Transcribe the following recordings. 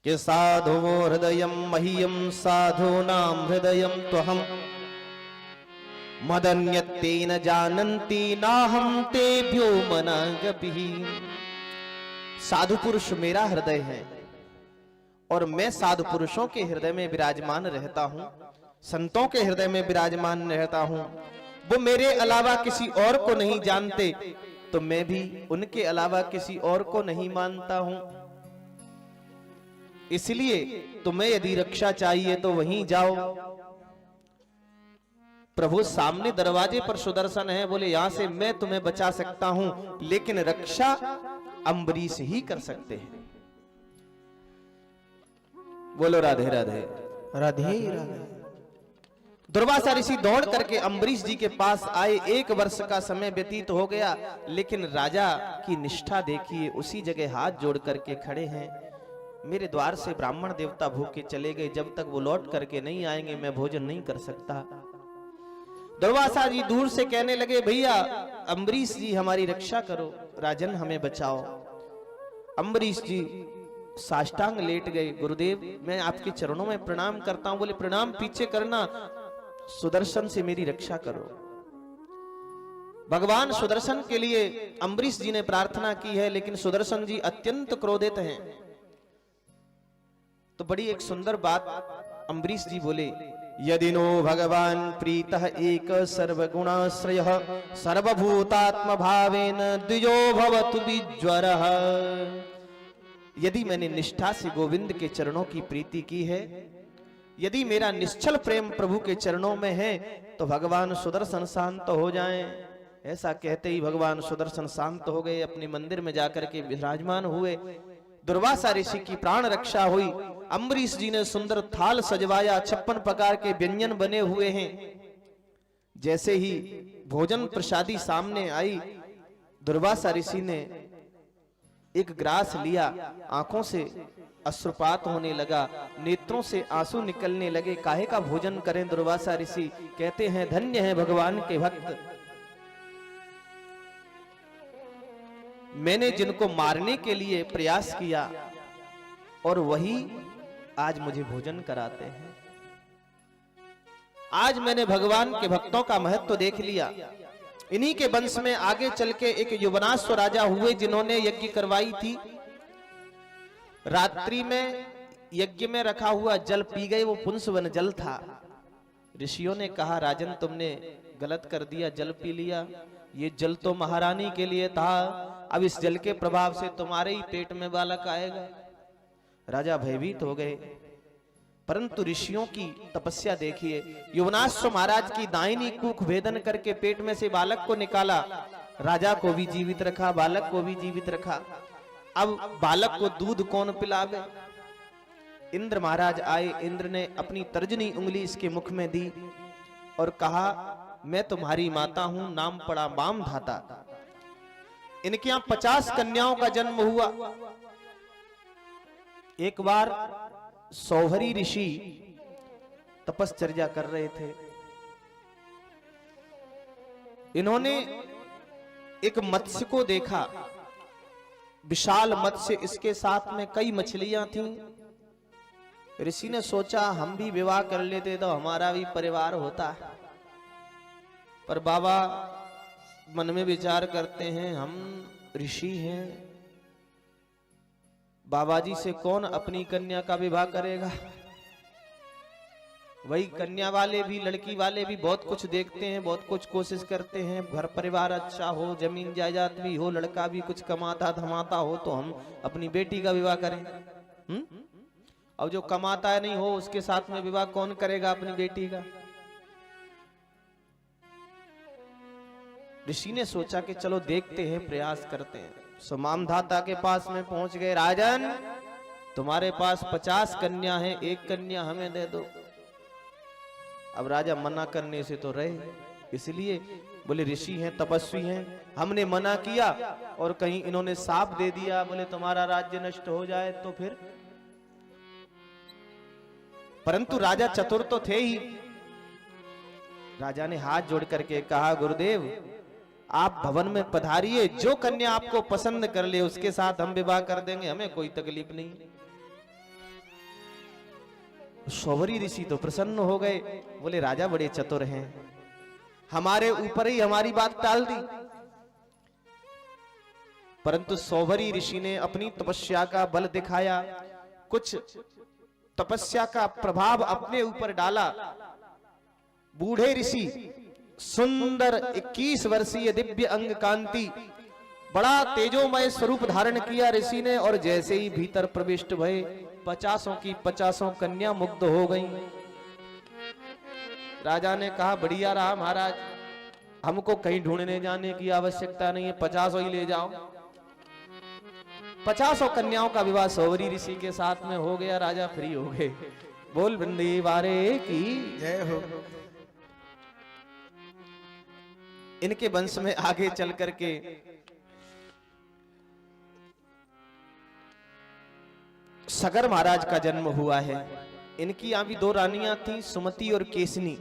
कि साधु हृदयम मह्यम साधूनां हृदयम त्वहम मदन्यत्तेन जानन्ति नाहं तेभ्यो मनागपिः। साधु पुरुष मेरा हृदय है और मैं साधु पुरुषों के हृदय में विराजमान रहता हूं, संतों के हृदय में विराजमान रहता हूं। वो मेरे अलावा किसी और को नहीं जानते, तो मैं भी उनके अलावा किसी और को नहीं मानता हूं। इसलिए तुम्हें यदि रक्षा चाहिए तो वहीं जाओ। प्रभु सामने दरवाजे पर सुदर्शन है, बोले यहां से मैं तुम्हें बचा सकता हूं, लेकिन रक्षा अम्बरीश ही कर सकते हैं। बोलो राधे राधे राधे राधे। दुर्वासा ऋषि दौड़ करके अम्बरीश जी के पास आए। 1 वर्ष का समय व्यतीत हो गया, लेकिन राजा की निष्ठा देखिए, उसी जगह हाथ जोड़ करके खड़े हैं। मेरे द्वार से ब्राह्मण देवता भूखे चले गए, जब तक वो लौट करके नहीं आएंगे मैं भोजन नहीं कर सकता। दुर्वासा जी दूर से कहने लगे, भैया अम्बरीश जी हमारी रक्षा करो, राजन हमें बचाओ। अम्बरीश जी साष्टांग लेट गए। गुरुदेव मैं आपके चरणों में प्रणाम करता हूं। बोले प्रणाम पीछे करना, सुदर्शन से मेरी रक्षा करो। भगवान सुदर्शन के लिए अम्बरीश जी ने प्रार्थना की है, लेकिन सुदर्शन जी अत्यंत क्रोधित हैं। तो बड़ी एक सुंदर बात अम्बरीश जी बोले, यदि नो भगवान प्रीतः एक सर्वगुणाश्रयः सर्वभूतात्म भावेन द्विजो भवतु विज्वरः। यदि मैंने निष्ठा से गोविंद के चरणों की प्रीति की है, यदि मेरा निश्चल प्रेम प्रभु के चरणों में है, तो भगवान सुदर्शन शांत हो जाएं। ऐसा कहते ही भगवान सुदर्शन शांत हो गए, अपने मंदिर में जाकर के विराजमान हुए। दुर्वासा ऋषि की प्राण रक्षा हुई। अम्बरीश जी ने सुंदर थाल सजवाया, 56 प्रकार के व्यंजन बने हुए हैं। जैसे ही भोजन प्रसादी सामने आई, दुर्वासा ऋषि ने एक ग्रास लिया, आंखों से अश्रुपात होने लगा, नेत्रों से आंसू निकलने लगे। काहे का भोजन करें दुर्वासा ऋषि? कहते हैं धन्य है भगवान के भक्त, मैंने जिनको मारने के लिए प्रयास किया और वही आज मुझे भोजन कराते हैं। आज मैंने भगवान के भक्तों का महत्व देख लिया। इन्हीं के वंश में आगे चल के एक युवनाश्व राजा हुए, जिन्होंने यज्ञ करवाई थी। रात्रि में यज्ञ में रखा हुआ जल पी गए, वो पुंसवन जल था। ऋषियों ने कहा राजन तुमने गलत कर दिया, जल पी लिया, ये जल तो महारानी के लिए था, अब इस जल के प्रभाव से तुम्हारे ही पेट में बालक आएगा। राजा भयभीत हो गए, परंतु ऋषियों की तपस्या देखिए। युवनाश्व महाराज की दाहिनी कुख भेदन करके पेट में से बालक को निकाला, राजा को भी जीवित रखा, बालक को भी जीवित रखा। अब बालक को दूध कौन पिलावे? इंद्र महाराज आए, इंद्र ने अपनी तर्जनी उंगली इसके मुख में दी और कहा मैं तुम्हारी माता हूं, नाम पड़ा वामधाता। इनके यहां 50 कन्याओं का जन्म हुआ। एक बार सौहरी ऋषि तपश्चर्या कर रहे थे। इन्होंने एक मत्स्य को देखा, विशाल मत्स्य, इसके साथ में कई मछलियां थीं। ऋषि ने सोचा हम भी विवाह कर लेते तो हमारा भी परिवार होता। पर बाबा मन में विचार करते हैं हम ऋषि हैं, बाबा जी से कौन अपनी कन्या का विवाह करेगा? वही कन्या वाले भी, लड़की वाले भी बहुत कुछ देखते हैं, बहुत कुछ कोशिश करते हैं, घर परिवार अच्छा हो, जमीन जायदाद भी हो, लड़का भी कुछ कमाता धमाता हो, तो हम अपनी बेटी का विवाह करें। और जो कमाता नहीं हो उसके साथ में विवाह कौन करेगा अपनी बेटी का? ऋषि ने सोचा कि चलो देखते हैं, प्रयास करते हैं। सुमामधाता के पास में पहुंच गए, राजन तुम्हारे पास 50 कन्या हैं, एक कन्या हमें दे दो। अब राजा मना करने से तो रहे, इसलिए बोले ऋषि हैं, तपस्वी हैं, हमने मना किया और कहीं इन्होंने साप दे दिया, बोले तुम्हारा राज्य नष्ट हो जाए तो फिर। परंतु राजा चतुर तो थे ही। राजा ने हाथ जोड़ करके कहा गुरुदेव आप भवन में पधारिए, जो कन्या आपको पसंद कर ले उसके साथ हम विवाह कर देंगे, हमें कोई तकलीफ नहीं। शौवरी ऋषि तो प्रसन्न हो गए, बोले राजा बड़े चतुर हैं, हमारे ऊपर ही हमारी बात टाल दी। परंतु शौवरी ऋषि ने अपनी तपस्या का बल दिखाया, कुछ तपस्या का प्रभाव अपने ऊपर डाला। बूढ़े ऋषि, सुंदर 21 वर्षीय दिव्य अंग कांति, बड़ा तेजोमय स्वरूप धारण किया ऋषि ने, और जैसे ही भीतर प्रविष्ट भये 50 की 50 कन्या मुग्ध हो गईं। राजा ने कहा बढ़िया रहा महाराज, हमको कहीं ढूंढने जाने की आवश्यकता नहीं है, 50 ही ले जाओ। 50 कन्याओं का विवाह शौवरी ऋषि के साथ में हो गया, राजा फ्री हो गए। बोल वृंदावारे की जय हो। इनके वंश में आगे चल करके सगर महाराज का जन्म हुआ है। इनकी यहाँ भी 2 रानियां थी, सुमति और केसनी।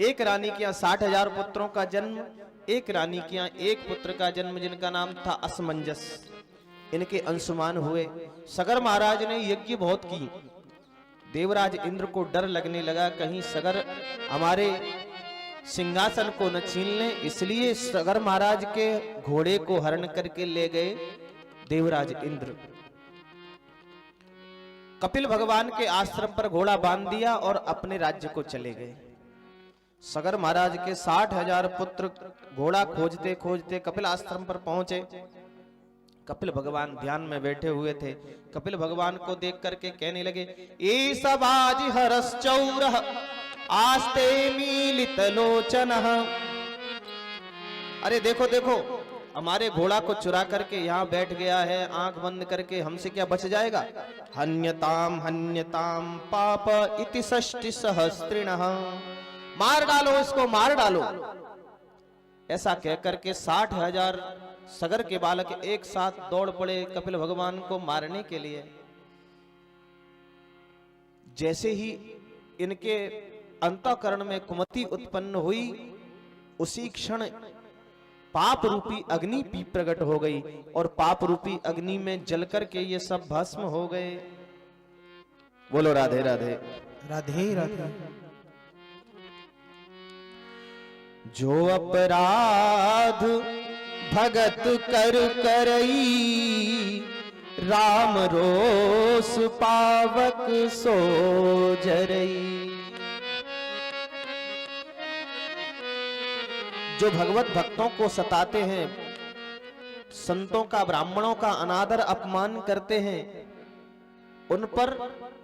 एक रानी के यहाँ 60,000 पुत्रों का जन्म, एक रानी के यहाँ एक पुत्र का जन्म जिनका नाम था असमंजस। इनके अंशुमान हुए। सगर महाराज ने यज्ञ बहुत की, देवराज इंद्र को डर लगने लगा कहीं सगर हमारे सिंहासन को न छीन ले, इसलिए सगर महाराज के घोड़े को हरण करके ले गए देवराज इंद्र। कपिल भगवान के आश्रम पर घोड़ा बांध दिया और अपने राज्य को चले गए। सगर महाराज के 60,000 पुत्र घोड़ा खोजते खोजते कपिल आश्रम पर पहुंचे। कपिल भगवान ध्यान में बैठे हुए थे। कपिल भगवान को देख करके कहने लगे, ए सब आज हरस चौरह आस्ते मीलित लोचन। अरे देखो देखो, हमारे घोड़ा को चुरा करके यहाँ बैठ गया है, आंख बंद करके, हमसे क्या बच जाएगा। हन्यताम पाप इति षष्टि सहस्त्रिणः, मार डालो इसको, मार डालो। ऐसा कहकर के 60,000 सगर के बालक एक साथ दौड़ पड़े कपिल भगवान को मारने के लिए। जैसे ही इनके अंतःकरण में कुमति उत्पन्न हुई, उसी क्षण पाप रूपी अग्नि भी प्रकट हो गई और पाप रूपी अग्नि में जलकर के ये सब भस्म हो गए। बोलो राधे राधे। राधे राधे। जो अपराध भगत कर करई, राम रोस पावक सो जरई। जो भगवत भक्तों को सताते हैं, संतों का ब्राह्मणों का अनादर अपमान करते हैं, उन पर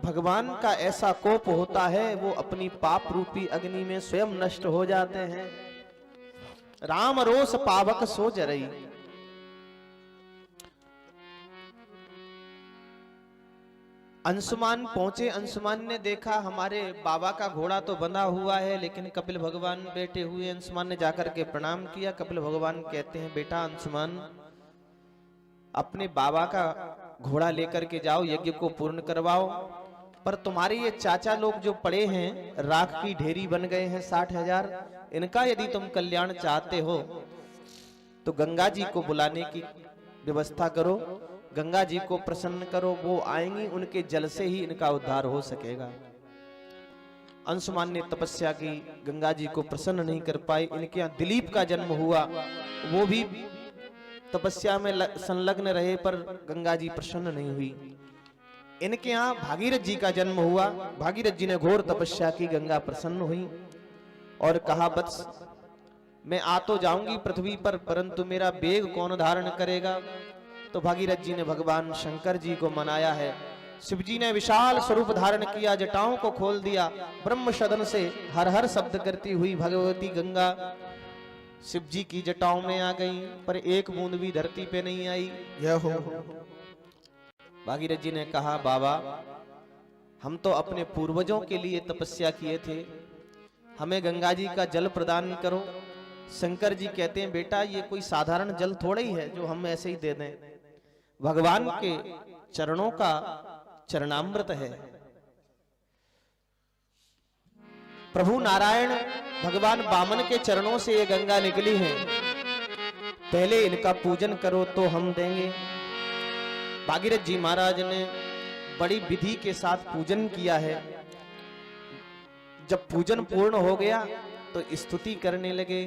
भगवान का ऐसा कोप होता है, वो अपनी पाप रूपी अग्नि में स्वयं नष्ट हो जाते हैं। राम रोष पावक सो जरई। अंशुमान पहुंचे। अंशुमान ने देखा हमारे बाबा का घोड़ा तो बंधा हुआ है, लेकिन कपिल भगवान बैठे हुए। अंशुमान ने जाकर के प्रणाम किया। कपिल भगवान कहते हैं, बेटा अंशुमान, अपने बाबा का घोड़ा लेकर के जाओ, यज्ञ को पूर्ण करवाओ। पर तुम्हारे ये चाचा लोग जो पड़े हैं, राख की ढेरी बन गए हैं 60,000, इनका यदि तुम कल्याण चाहते हो तो गंगा जी को बुलाने की व्यवस्था करो, गंगा जी को प्रसन्न करो, वो आएंगी, उनके जल से ही इनका उद्धार हो सकेगा। अंशुमान ने तपस्या की, गंगा जी को प्रसन्न नहीं कर पाए। इनके यहाँ दिलीप का जन्म हुआ, वो भी तपस्या में संलग्न रहे, पर गंगा जी प्रसन्न नहीं हुई। इनके यहाँ भागीरथ जी का जन्म हुआ। भागीरथ जी ने घोर तपस्या की, गंगा प्रसन्न हुई और कहा, वत्स मैं आ तो जाऊंगी पृथ्वी पर, परंतु मेरा बेग कौन धारण करेगा। तो भागीरथ जी ने भगवान शंकर जी को मनाया है। शिव जी ने विशाल स्वरूप धारण किया, जटाओं को खोल दिया। ब्रह्म सदन से हर हर शब्द करती हुई भगवती गंगा शिव जी की जटाओं में आ गई, पर एक बूंद भी धरती पे नहीं आई। भागीरथ जी ने कहा, बाबा हम तो अपने पूर्वजों के लिए तपस्या किए थे, हमें गंगा जी का जल प्रदान करो। शंकर जी कहते हैं, बेटा ये कोई साधारण जल थोड़ा ही है जो हम ऐसे ही दे दें, भगवान के चरणों का चरणामृत है। प्रभु नारायण भगवान वामन के चरणों से ये गंगा निकली है, पहले इनका पूजन करो तो हम देंगे। भागीरथ जी महाराज ने बड़ी विधि के साथ पूजन किया है। जब पूजन पूर्ण हो गया तो स्तुति करने लगे।